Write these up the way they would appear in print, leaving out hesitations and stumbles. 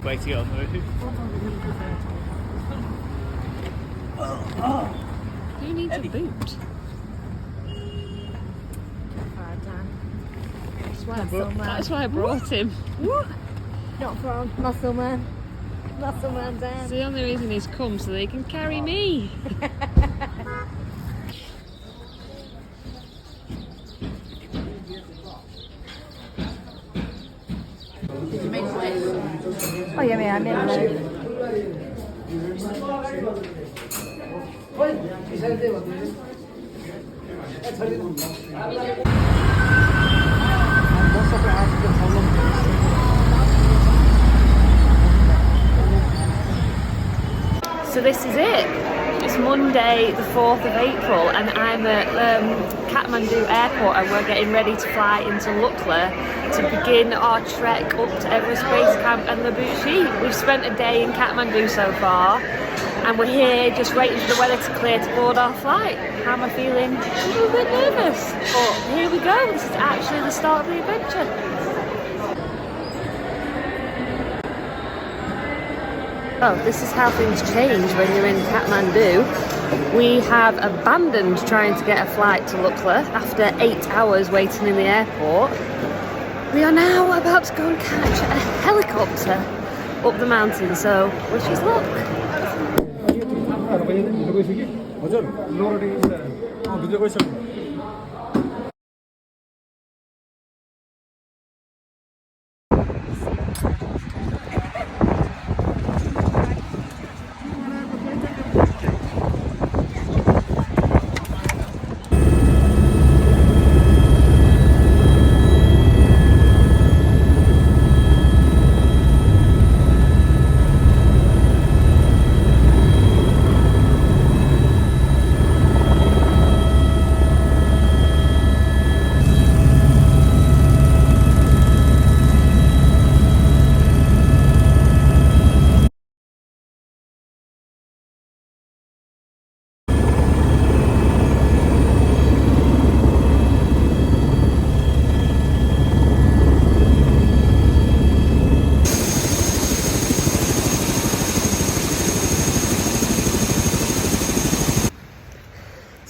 Way to get on the roof. Who needs a boot? That's why I brought him. What? Not from Muscle Man. Muscle Man down. It's the only reason he's come, so they can carry me. Oh yeah, I never know. So this is it. It's Monday the 4th of April and I'm at Kathmandu airport and we're getting ready to fly into Lukla to begin our trek up to Everest Basecamp and Lobuche. We've spent a day in Kathmandu so far and we're here just waiting for the weather to clear to board our flight. How am I feeling? A little bit nervous, but here we go. This is actually the start of the adventure. Oh, this is how things change when you're in Kathmandu. We have abandoned trying to get a flight to Lukla after 8 hours waiting in the airport. We are now about to go and catch a helicopter up the mountain, so wish us luck.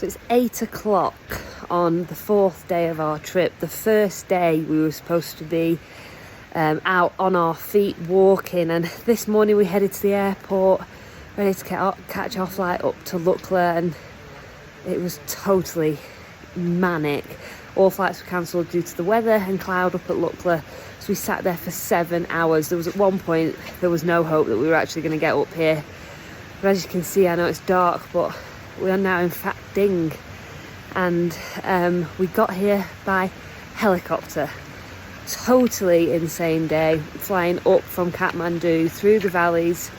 So it's 8 o'clock on the 4th day of our trip. The first day we were supposed to be out on our feet walking, and this morning we headed to the airport ready to catch our flight up to Lukla, and it was totally manic. All flights were cancelled due to the weather and cloud up at Lukla, so we sat there for 7 hours. There was at one point there was no hope that we were actually going to get up here, but as you can see, I know it's dark, but we are now in fact Ding, and we got here by helicopter. Totally insane day, flying up from Kathmandu through the valleys,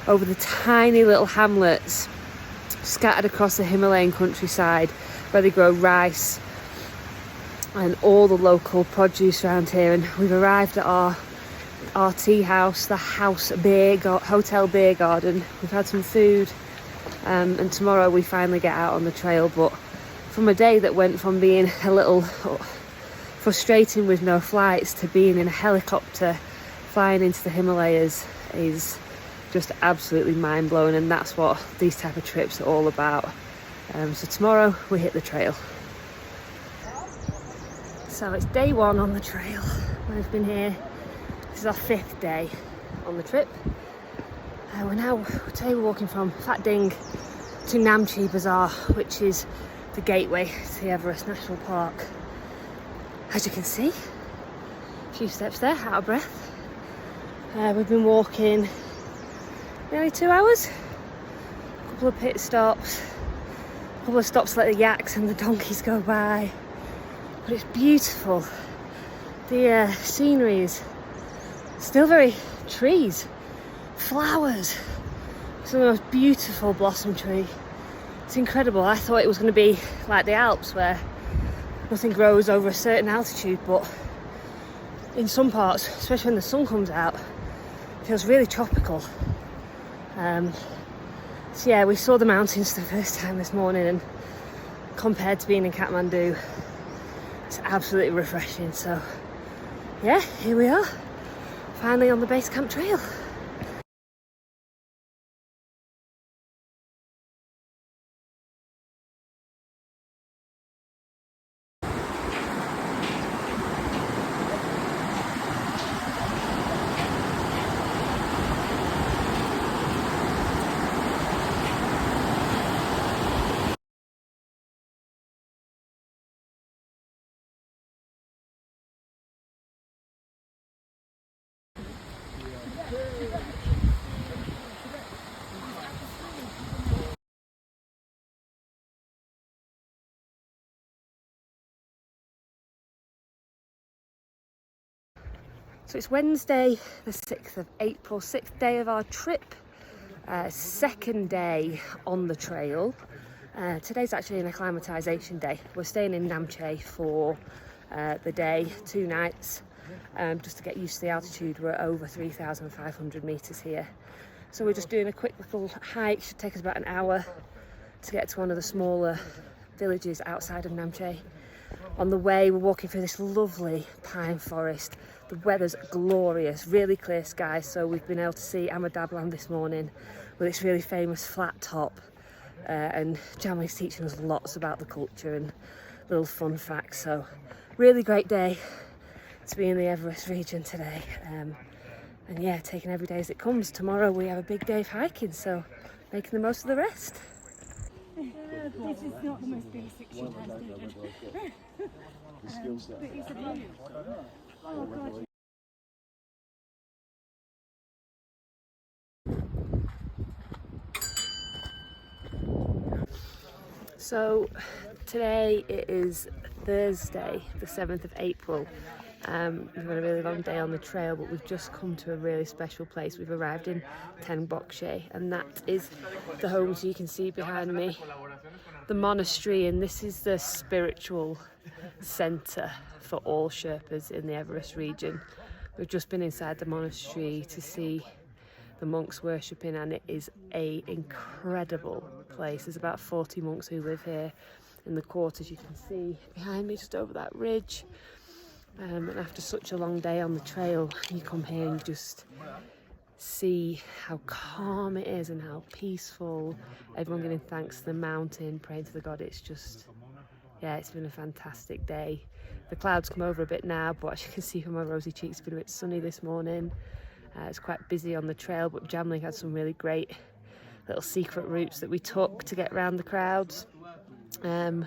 over the tiny little hamlets scattered across the Himalayan countryside where they grow rice and all the local produce around here. And we've arrived at our tea house, the Hotel Beer Garden. We've had some food. And tomorrow we finally get out on the trail, but from a day that went from being a little frustrating with no flights to being in a helicopter flying into the Himalayas is just absolutely mind-blowing, and that's what these type of trips are all about. So tomorrow we hit the trail. So it's day 1 on the trail. We've been here, this is our 5th day on the trip. Today we're walking from Phat Ding to Namche Bazaar, which is the gateway to the Everest National Park. As you can see, A few steps there, out of breath. We've been walking nearly 2 hours. A couple of pit stops, a couple of stops to let the yaks and the donkeys go by. But it's beautiful. The scenery is still very trees, flowers. Some of the most beautiful blossom tree. It's incredible. I thought it was going to be like the Alps where nothing grows over a certain altitude, but in some parts, especially when the sun comes out, it feels really tropical. So yeah, we saw the mountains for the first time this morning, and compared to being in Kathmandu, it's absolutely refreshing. So yeah, here we are, finally on the Basecamp trail. So it's Wednesday the 6th of April, 6th day of our trip, second day on the trail. Today's actually an acclimatization day. We're staying in Namche for the day, 2 nights, just to get used to the altitude. We're over 3,500 metres here. So we're just doing a quick little hike. Should take us about an hour to get to one of the smaller villages outside of Namche. On the way, we're walking through this lovely pine forest. The weather's glorious, really clear skies, so we've been able to see Ahmedabad this morning with its really famous flat top. And Jamling's teaching us lots about the culture and little fun facts. So really great day to be in the Everest region today. And yeah, taking every day as it comes. Tomorrow we have a big day of hiking, so making the most of the rest. This is not the most basic shit I've stated. But it's a brilliant. Oh God. So today it is Thursday, the 7th of April. We've had a really long day on the trail, but we've just come to a really special place. We've arrived in Tengboche, and that is the home, so you can see behind me, the monastery, and this is the spiritual centre for all Sherpas in the Everest region. We've just been inside the monastery to see the monks worshipping, and it is an incredible place. There's about 40 monks who live here in the quarters, you can see behind me just over that ridge. And after such a long day on the trail, you come here and you just see how calm it is and how peaceful. Everyone giving thanks to the mountain, praying to the god. It's just, yeah, it's been a fantastic day. The clouds come over a bit now, but as you can see from my rosy cheeks, it's been a bit sunny this morning. It's quite busy on the trail, but Jamling had some really great little secret routes that we took to get around the crowds. So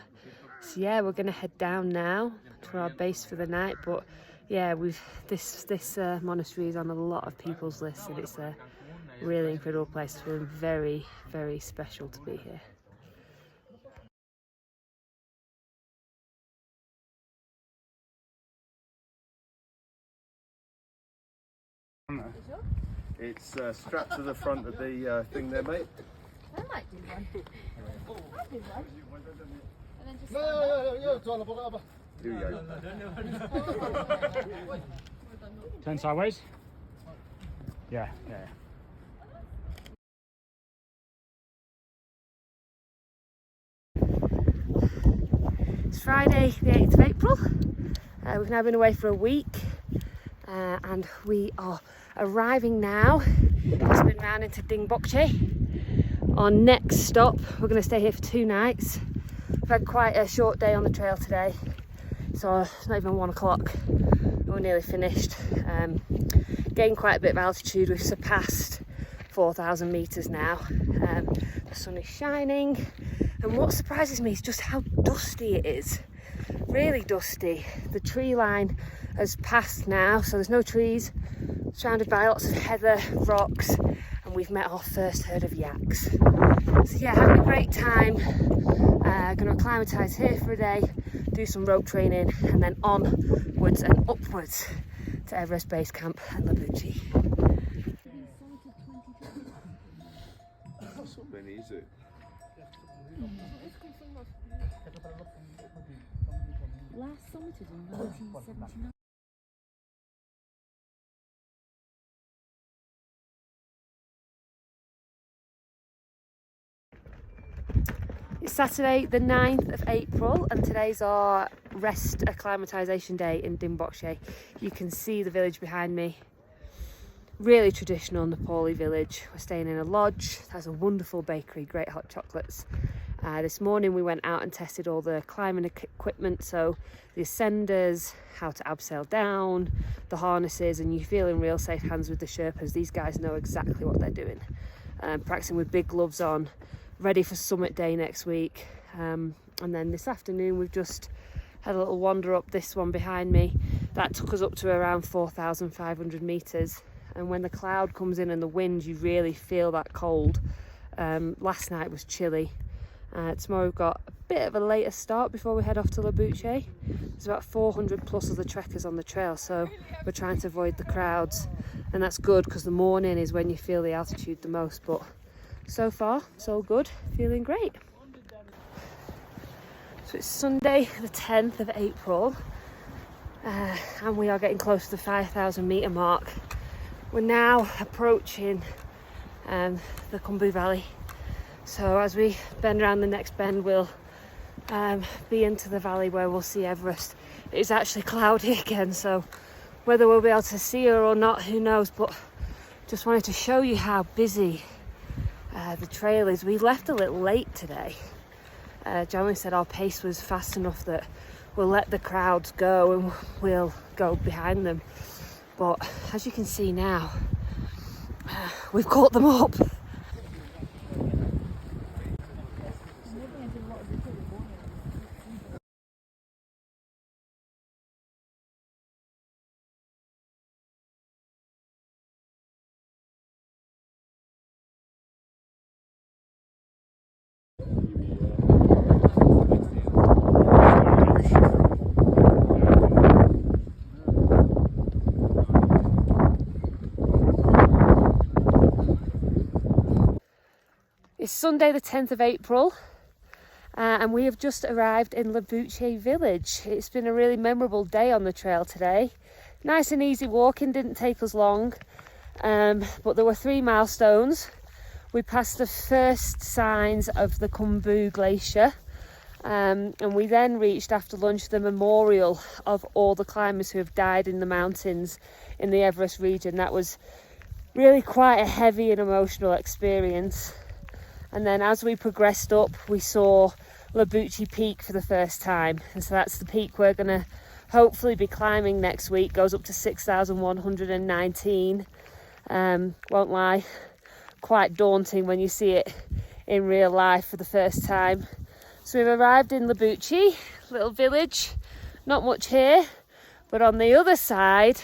yeah, we're going to head down now to our base for the night. But yeah, this monastery is on a lot of people's lists, and it's a really incredible place. It's been very, very special to be here. It's strapped to the front of the thing there, mate. I might do one. I'll do one. And then just Here we go. Turn sideways. Yeah. It's Friday the 8th of April. We've now been away for a week, and we are arriving now. It's been round into Dingboche. Our next stop, we're going to stay here for 2 nights. We've had quite a short day on the trail today, so it's not even 1 o'clock. We're nearly finished. Gained quite a bit of altitude. We've surpassed 4,000 metres now. The sun is shining, and what surprises me is just how dusty it is. really dusty. The tree line has passed now, so there's no trees, surrounded by lots of heather, rocks, and we've met our first herd of yaks. So yeah, having a great time. Going to acclimatise here for a day, do some rope training, and then onwards and upwards to Everest Base Camp at Lobuche. That's not many, is it? Last summited in 1979. It's Saturday the 9th of April and today's our rest acclimatisation day in Dingboche. You can see the village behind me. Really traditional Nepali village. We're staying in a lodge. There's a wonderful bakery, great hot chocolates. This morning we went out and tested all the climbing equipment, so the ascenders, how to abseil down, the harnesses, and you feel in real safe hands with the Sherpas. These guys know exactly what they're doing. Practicing with big gloves on, ready for summit day next week. And then this afternoon we've just had a little wander up this one behind me. That took us up to around 4,500 metres, and when the cloud comes in and the wind, you really feel that cold. Last night was chilly. Tomorrow we've got a bit of a later start before we head off to Lobuche. There's about 400 plus other trekkers on the trail, so we're trying to avoid the crowds, and that's good because the morning is when you feel the altitude the most. But so far so good, feeling great. So it's Sunday the 10th of April, and we are getting close to the 5,000 metre mark. We're now approaching the Khumbu Valley. So as we bend around the next bend, we'll be into the valley where we'll see Everest. It is actually cloudy again, so whether we'll be able to see her or not, who knows. But just wanted to show you how busy the trail is. We left a little late today. Jamling said our pace was fast enough that we'll let the crowds go and we'll go behind them. But as you can see now, we've caught them up. It's Sunday the 10th of April and we have just arrived in Lobuche village. It's been a really memorable day on the trail today. Nice and easy walking, didn't take us long, but there were 3 milestones. We passed the first signs of the Khumbu glacier, and we then reached after lunch the memorial of all the climbers who have died in the mountains in the Everest region. That was really quite a heavy and emotional experience. And then as we progressed up, we saw Lobuche Peak for the first time. And so that's the peak we're going to hopefully be climbing next week. Goes up to 6,119. Won't lie, quite daunting when you see it in real life for the first time. So we've arrived in Lobuche, little village. Not much here, but on the other side,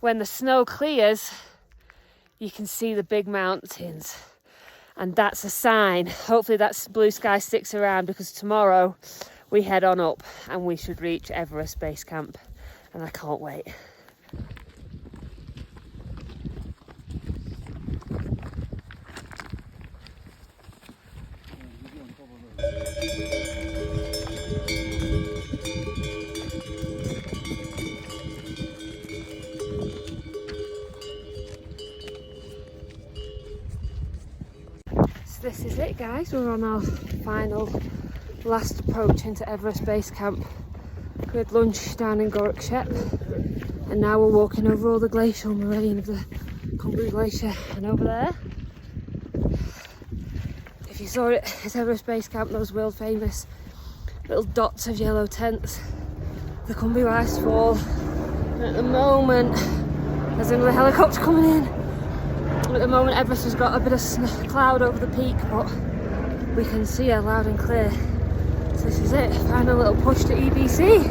when the snow clears, you can see the big mountains. And that's a sign. Hopefully that blue sky sticks around, because tomorrow we head on up and we should reach Everest Base Camp, and I can't wait. This is it, guys. We're on our final last approach into Everest Base Camp. We had lunch down in Gorakshep, and now we're walking over all the glacial moraine of the Khumbu Glacier. And over there, if you saw it, it's Everest Base Camp, those world famous little dots of yellow tents, the Khumbu Icefall. And at the moment, there's another helicopter coming in. At the moment, Everest has got a bit of cloud over the peak, but we can see her loud and clear. So this is it, final little push to EBC.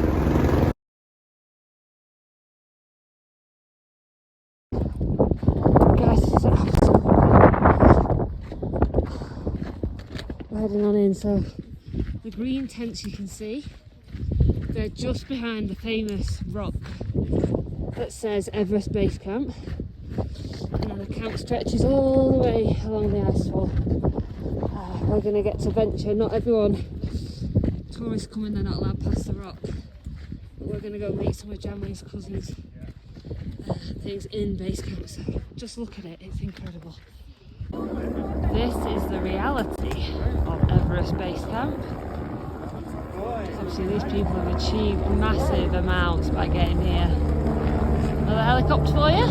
Guys, this is absolute. We're heading on in, so the green tents you can see, they're just behind the famous rock that says Everest Basecamp. And then the camp stretches all the way along the icefall. We're going to get to venture. Not everyone, tourists come in, they're not allowed past the rock. But we're going to go meet some of Jamling's cousins, things in Basecamp. So just look at it, it's incredible. This is the reality of Everest Basecamp. Obviously these people have achieved massive amounts by getting here. Another helicopter for you.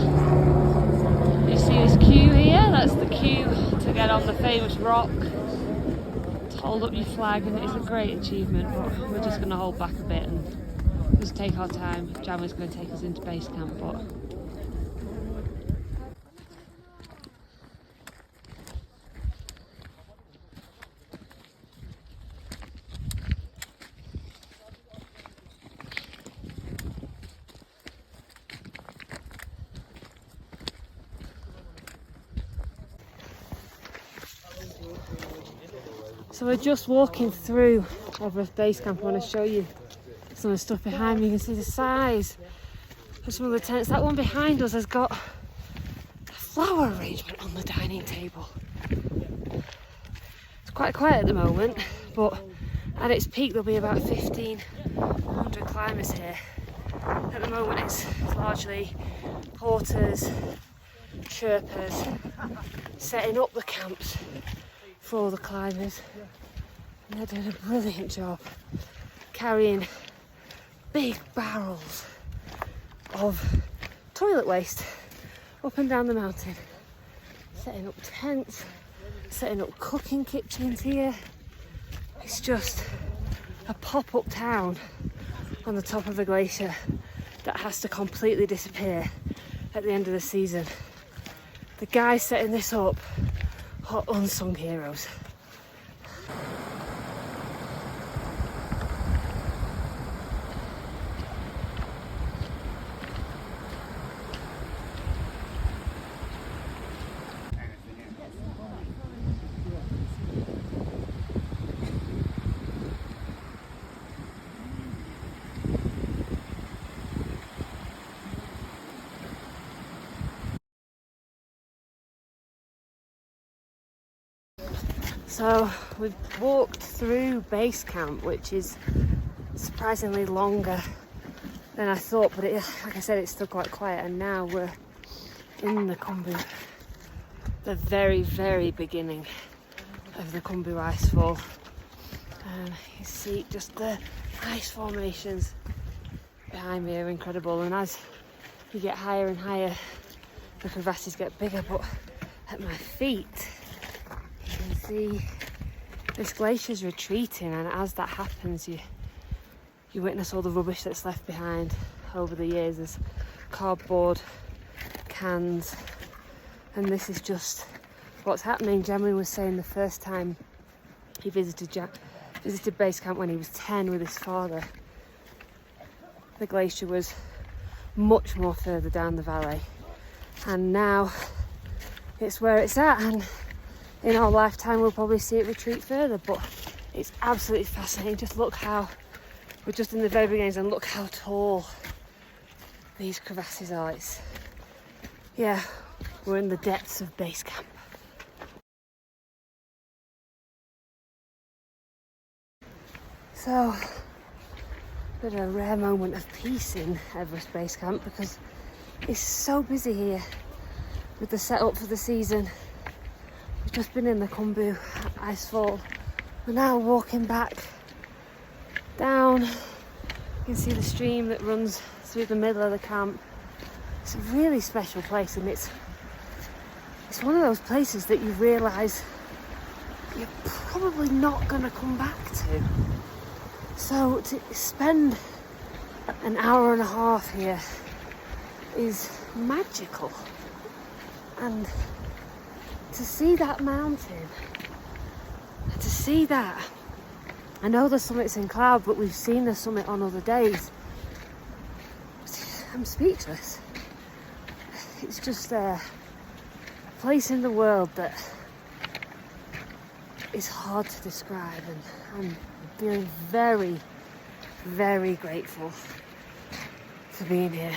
You see this queue here? That's the queue to get on the famous rock. To hold up your flag, and it's a great achievement, but we're just going to hold back a bit and just take our time. Jamling's going to take us into base camp, but so we're just walking through Everest Basecamp. I want to show you some of the stuff behind me. You can see the size of some of the tents. That one behind us has got a flower arrangement on the dining table. It's quite quiet at the moment, but at its peak there'll be about 1,500 climbers here. At the moment it's largely porters, Sherpas, setting up the camps for all the climbers, and they're doing a brilliant job carrying big barrels of toilet waste up and down the mountain, setting up tents, setting up cooking kitchens here. It's just a pop-up town on the top of a glacier that has to completely disappear at the end of the season. The guys setting this up are unsung heroes. So we've walked through base camp, which is surprisingly longer than I thought, but like I said, it's still quite quiet, and now we're in the Khumbu, the very, very beginning of the Khumbu icefall. And you see just the ice formations behind me are incredible, and as you get higher and higher, the crevasses get bigger, but at my feet you can see this glacier's retreating, and as that happens you witness all the rubbish that's left behind over the years. There's cardboard, cans, and this is just what's happening. Jamling was saying the first time he visited base camp when he was 10 with his father, the glacier was much more further down the valley, and now it's where it's at, and in our lifetime we'll probably see it retreat further, but it's absolutely fascinating. Just look how, we're just in the very beginnings, and look how tall these crevasses are. Yeah, we're in the depths of base camp. So, bit of a rare moment of peace in Everest Base Camp because it's so busy here with the setup for the season. We've just been in the Khumbu icefall. We're now walking back down. You can see the stream that runs through the middle of the camp. It's a really special place, and it's one of those places that you realise you're probably not going to come back to. So to spend an hour and a half here is magical, and to see that mountain, to see that I know the summit's in cloud, but we've seen the summit on other days. I'm speechless. It's just a place in the world that is hard to describe, and I'm feeling very, very grateful for being here.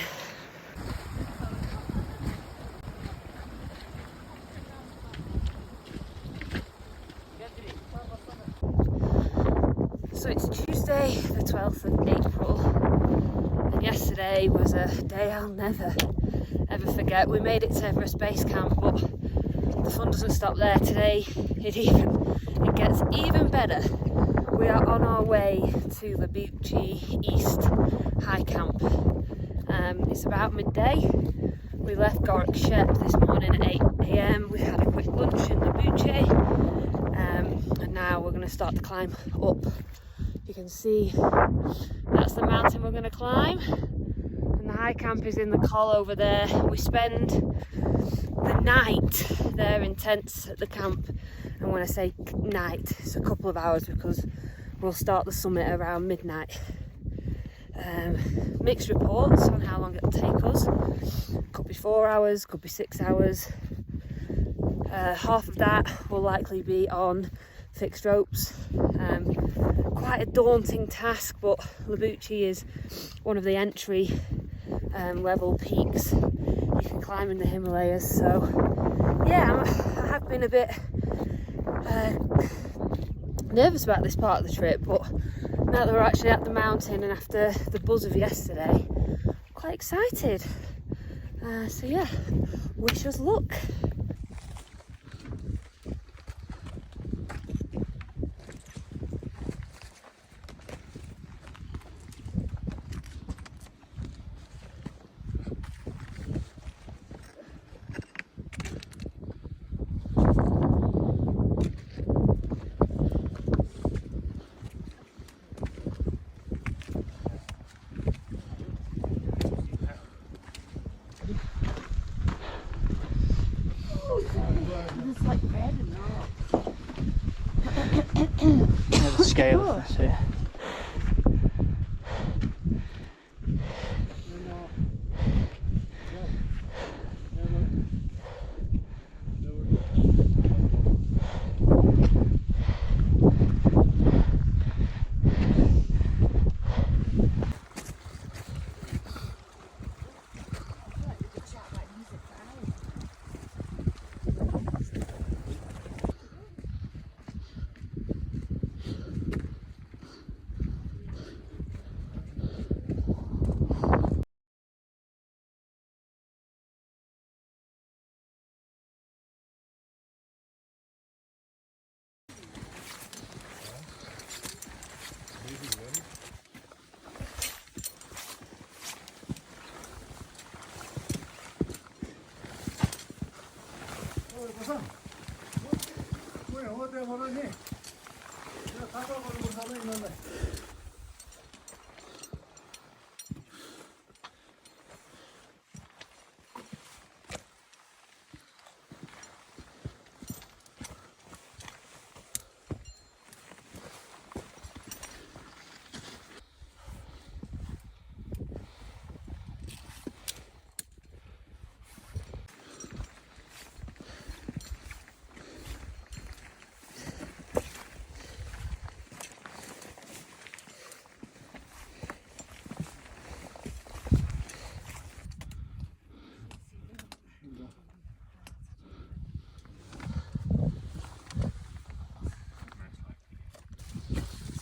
So it's Tuesday the 12th of April, and yesterday was a day I'll never ever forget. We made it to Everest Basecamp, but the fun doesn't stop there. Today it gets even better. We are on our way to Lobuche East High Camp. It's about midday. We left Sherpa this morning at 8 AM. We had a quick lunch in Lobuche, and now we're going to start the climb up. You can see that's the mountain we're going to climb, and the high camp is in the col over there. We spend the night there in tents at the camp, and when I say night, it's a couple of hours because we'll start the summit around midnight. Mixed reports on how long it'll take us. Could be 4 hours, could be 6 hours. Half of that will likely be on fixed ropes. Quite a daunting task, but Lobuche is one of the entry level peaks you can climb in the Himalayas. So yeah, I have been a bit nervous about this part of the trip, but now that we're actually at the mountain and after the buzz of yesterday, I'm quite excited. So yeah, wish us luck. Yeah, the scale of this here.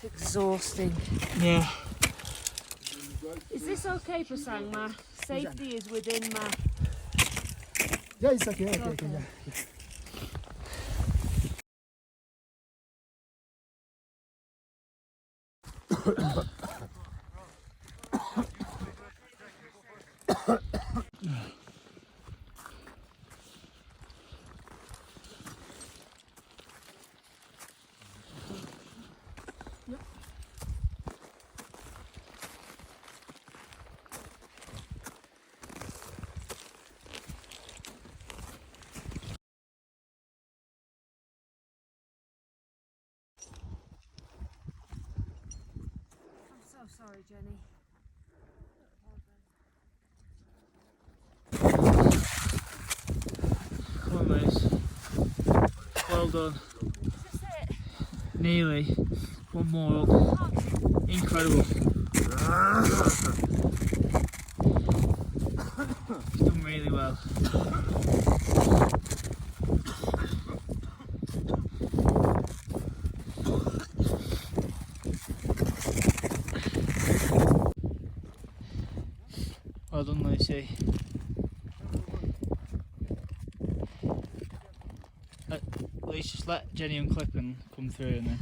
Exhausting. Yeah. Is this okay, Prasang? My safety is within my... Yeah, it's okay. Okay. Yeah. sorry, Jenny. Come on, Moose. Well done. Nearly. One more up. Incredible. He's done really well. Well done, Lucy. Let's just let Jenny unclip and come through and then.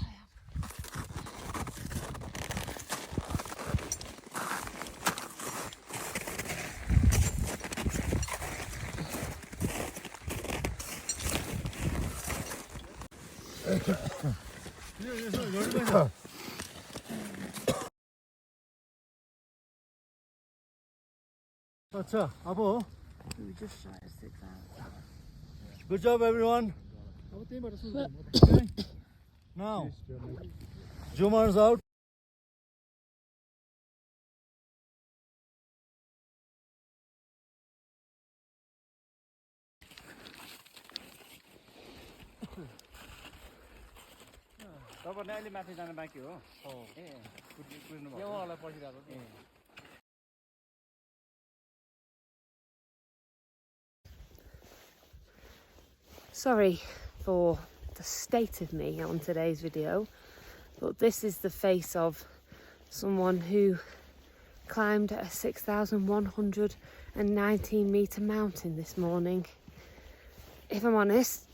Acha, Abo. We just shot at 6 hours. Good job, everyone. Okay. Now, Jumar's out. तपाईहरुले अहिले माथि जान बाँकी हो ए कुद्नु भयो उहाँलाई पर्खिरहेको ए Sorry for the state of me on today's video, but this is the face of someone who climbed a 6,119 metre mountain this morning. If I'm honest,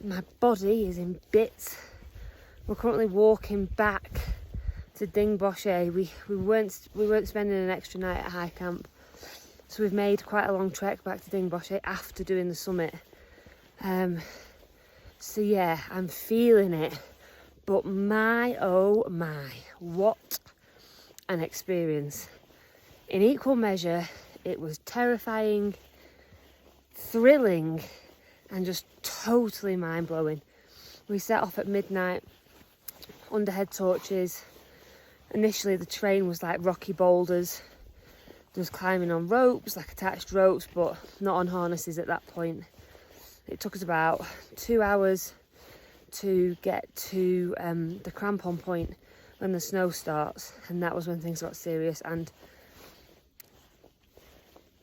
my body is in bits. We're currently walking back to Dingboche. We weren't spending an extra night at high camp, so we've made quite a long trek back to Dingboche after doing the summit. So yeah, I'm feeling it, but my oh my, what an experience. In equal measure, it was terrifying, thrilling, and just totally mind-blowing. We set off at midnight under head torches. Initially the terrain was like rocky boulders. There was climbing on ropes, like attached ropes, but not on harnesses at that point. It took us about 2 hours to get to the crampon point when the snow starts, and that was when things got serious. And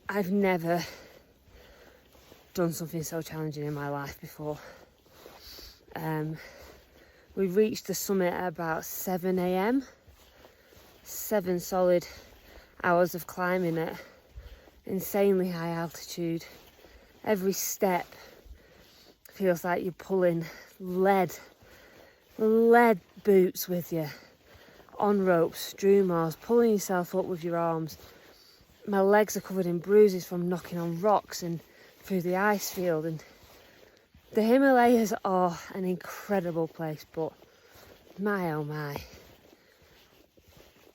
I've never done something so challenging in my life before. We reached the summit at about 7 a.m. 7 solid hours of climbing at insanely high altitude. Every step feels like you're pulling lead boots with you, on ropes, streamers, pulling yourself up with your arms. My legs are covered in bruises from knocking on rocks and through the ice field. And the Himalayas are an incredible place, but my oh my,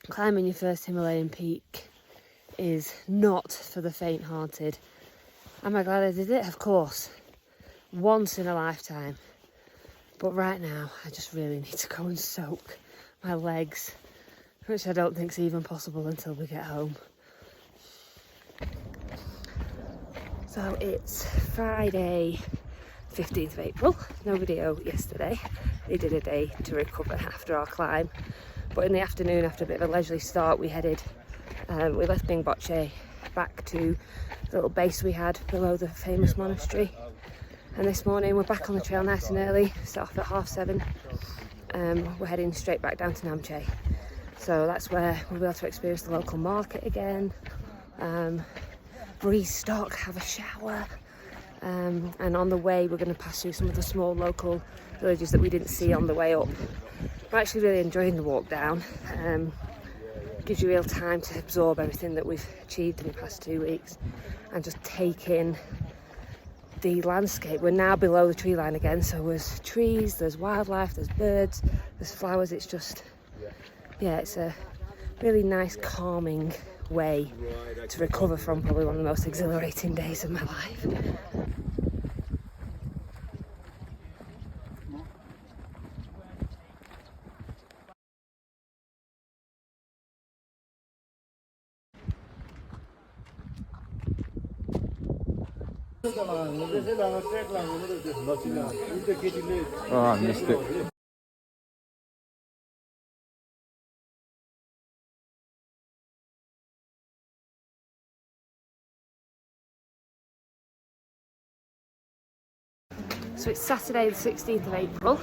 climbing your first Himalayan peak is not for the faint-hearted. Am I glad I did it? Of course, once in a lifetime. But right now I just really need to go and soak my legs, which I don't think is even possible until we get home. So it's Friday, 15th of April. No video yesterday. We did a day to recover after our climb. But in the afternoon, after a bit of a leisurely start, we left Dingboche back to the little base we had below the famous monastery. And this morning we're back on the trail nice and early, set off at 7:30. We're heading straight back down to Namche. So that's where we'll be able to experience the local market again, restock, have a shower, and on the way we're going to pass through some of the small local villages that we didn't see on the way up. I'm actually really enjoying the walk down. Gives you real time to absorb everything that we've achieved in the past 2 weeks and just take in the landscape. We're now below the tree line again, so there's trees, there's wildlife, there's birds, there's flowers. It's just, yeah, it's a really nice calming way to recover from probably one of the most exhilarating days of my life. Oh, I missed it. So it's Saturday the 16th of April,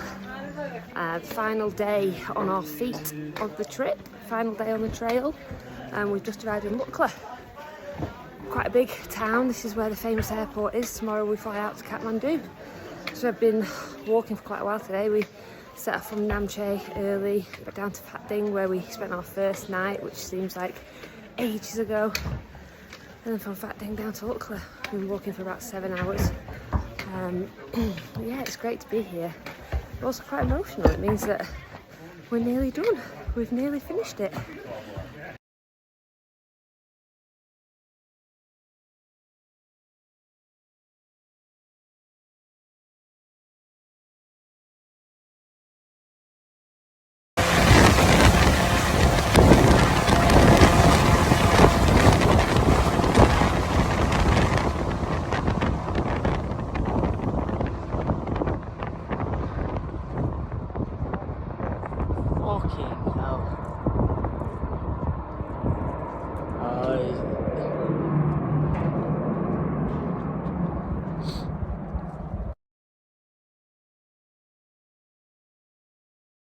the final day on our feet of the trip, final day on the trail, and we've just arrived in Lukla. Quite a big town. This is where the famous airport is. Tomorrow we fly out to Kathmandu. So I've been walking for quite a while today. We set off from Namche early, got down to Phat Ding where we spent our first night, which seems like ages ago. And then from Phat Ding down to Lukla. We've been walking for about 7 hours. Yeah, it's great to be here. But also quite emotional. It means that we're nearly done. We've nearly finished it.